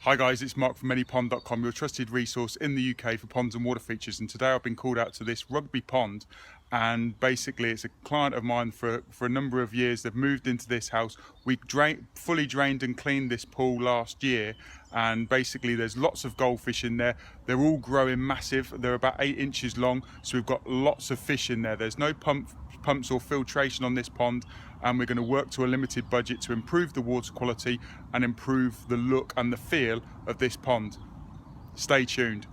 Hi guys, it's Mark from anypond.com, your trusted resource in the UK for ponds and water features. And today I've been called out to this Rugby pond, and basically it's a client of mine for a number of years. They've moved into this house. We fully drained and cleaned this pool last year, and basically there's lots of goldfish in there. They're all growing massive. They're about 8 inches long, so we've got lots of fish in there. There's no pumps or filtration on this pond, and we're going to work to a limited budget to improve the water quality and improve the look and the feel of this pond. Stay tuned.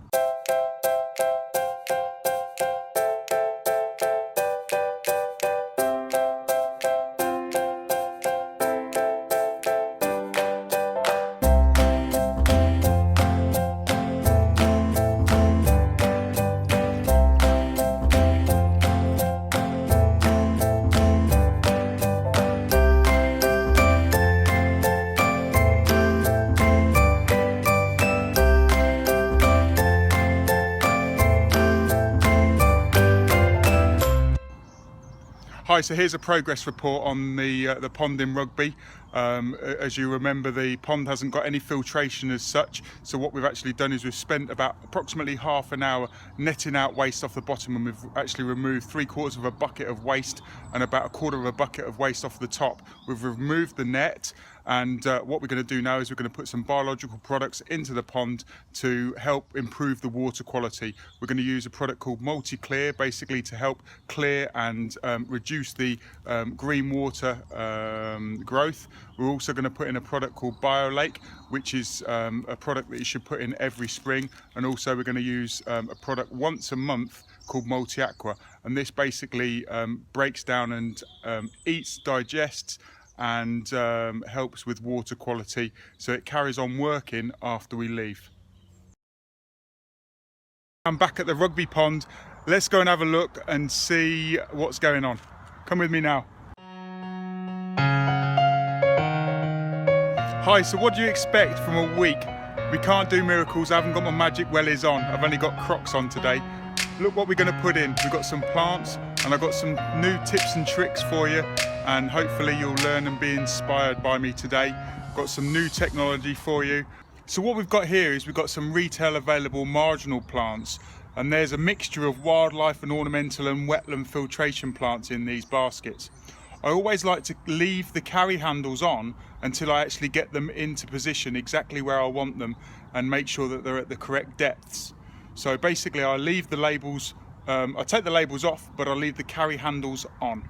Hi, so here's a progress report on the pond in Rugby. As you remember, the pond hasn't got any filtration as such, so what we've actually done is we've spent about approximately half an hour netting out waste off the bottom, and we've actually removed 3/4 of a bucket of waste and about 1/4 of a bucket of waste off the top. We've removed the net, and what we're going to do now is we're going to put some biological products into the pond to help improve the water quality. We're going to use a product called Multi-Clear, basically to help clear and reduce the green water growth. We're also going to put in a product called BioLake, which is a product that you should put in every spring, and also we're going to use a product once a month called Multi-Aqua, and this basically breaks down and eats, digests, and helps with water quality, so it carries on working after we leave. I'm back at the Rugby pond. Let's go and have a look and see what's going on. Come with me now. Hi, so what do you expect from a week? We can't do miracles. I haven't got my magic wellies on. I've only got Crocs on today. Look what we're going to put in. We've got some plants, and I've got some new tips and tricks for you, and hopefully you'll learn and be inspired by me today. Got some new technology for you. So what we've got here is we've got some retail available marginal plants, and there's a mixture of wildlife and ornamental and wetland filtration plants in these baskets. I always like to leave the carry handles on until I actually get them into position exactly where I want them and make sure that they're at the correct depths. So basically I leave the labels, I take the labels off, but I leave the carry handles on.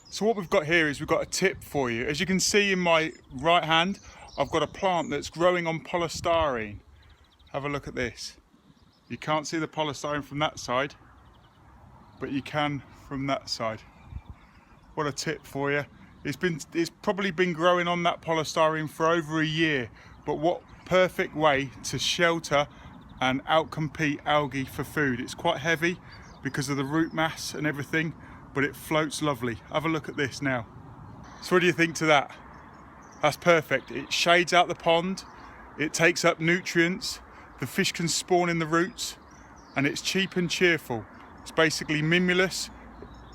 So what we've got here is we've got a tip for you. As you can see in my right hand, I've got a plant that's growing on polystyrene. Have a look at this. You can't see the polystyrene from that side, but you can from that side. What a tip for you. It's probably been growing on that polystyrene for over a year, but what perfect way to shelter and outcompete algae for food. It's quite heavy because of the root mass and everything, but it floats lovely. Have a look at this now. So what do you think to that? That's perfect. It shades out the pond, it takes up nutrients, the fish can spawn in the roots, and it's cheap and cheerful. It's basically mimulus.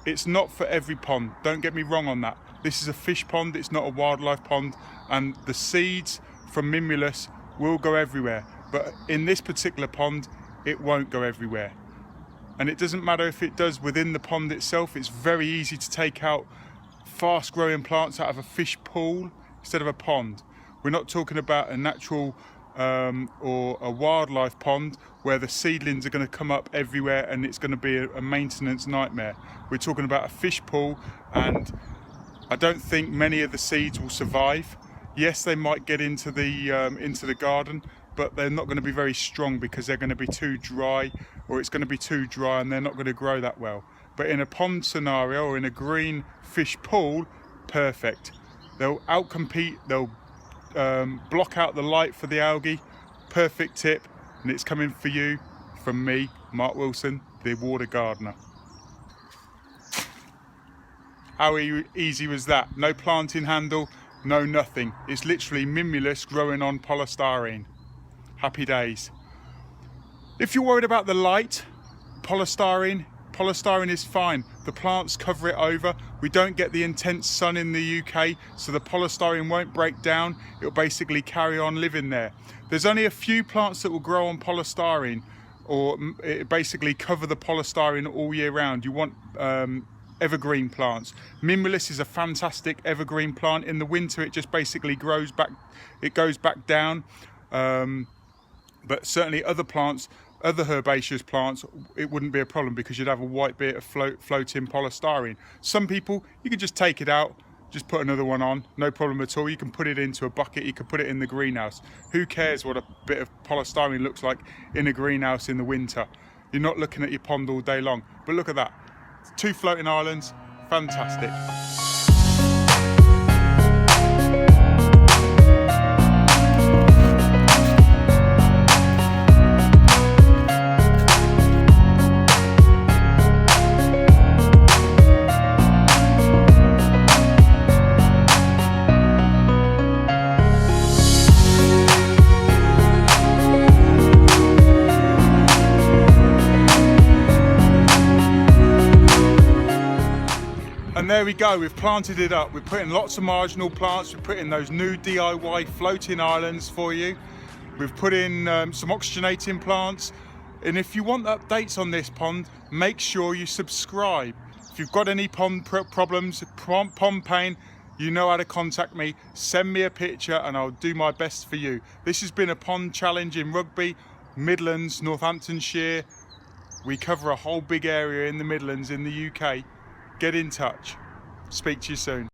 It's not for every pond, don't get me wrong on that. This is a fish pond, it's not a wildlife pond, and the seeds from mimulus will go everywhere. But in this particular pond, it won't go everywhere. And it doesn't matter if it does within the pond itself. It's very easy to take out fast growing plants out of a fish pool instead of a pond. We're not talking about a natural or a wildlife pond where the seedlings are going to come up everywhere and it's going to be a maintenance nightmare. We're talking about a fish pool, and I don't think many of the seeds will survive. Yes, they might get into the garden, but they're not going to be very strong because they're going to be too dry, or it's going to be too dry and they're not going to grow that well. But in a pond scenario or in a green fish pool, perfect. They'll outcompete, they'll block out the light for the algae. Perfect tip, and it's coming for you from me, Mark Wilson, the water gardener. How easy was that? No planting handle, no nothing. It's literally mimulus growing on polystyrene. Happy days. If you're worried about the light, polystyrene Polystyrene is fine. The plants cover it over. We don't get the intense sun in the UK, so the polystyrene won't break down. It'll basically carry on living there. There's only a few plants that will grow on polystyrene, or it basically cover the polystyrene all year round. You want evergreen plants. Mimulus is a fantastic evergreen plant. In the winter it just basically grows back, it goes back down. But certainly other plants, other herbaceous plants, it wouldn't be a problem because you'd have a white bit of floating polystyrene. Some people, you can just take it out, just put another one on, no problem at all. You can put it into a bucket, you can put it in the greenhouse. Who cares what a bit of polystyrene looks like in a greenhouse in the winter? You're not looking at your pond all day long. But look at that, 2 floating islands, fantastic. And there we go, we've planted it up. We're putting lots of marginal plants, we're putting those new DIY floating islands for you. We've put in some oxygenating plants. And if you want updates on this pond, make sure you subscribe. If you've got any pond problems, pond pain, you know how to contact me. Send me a picture and I'll do my best for you. This has been a pond challenge in Rugby, Midlands, Northamptonshire. We cover a whole big area in the Midlands in the UK. Get in touch. Speak to you soon.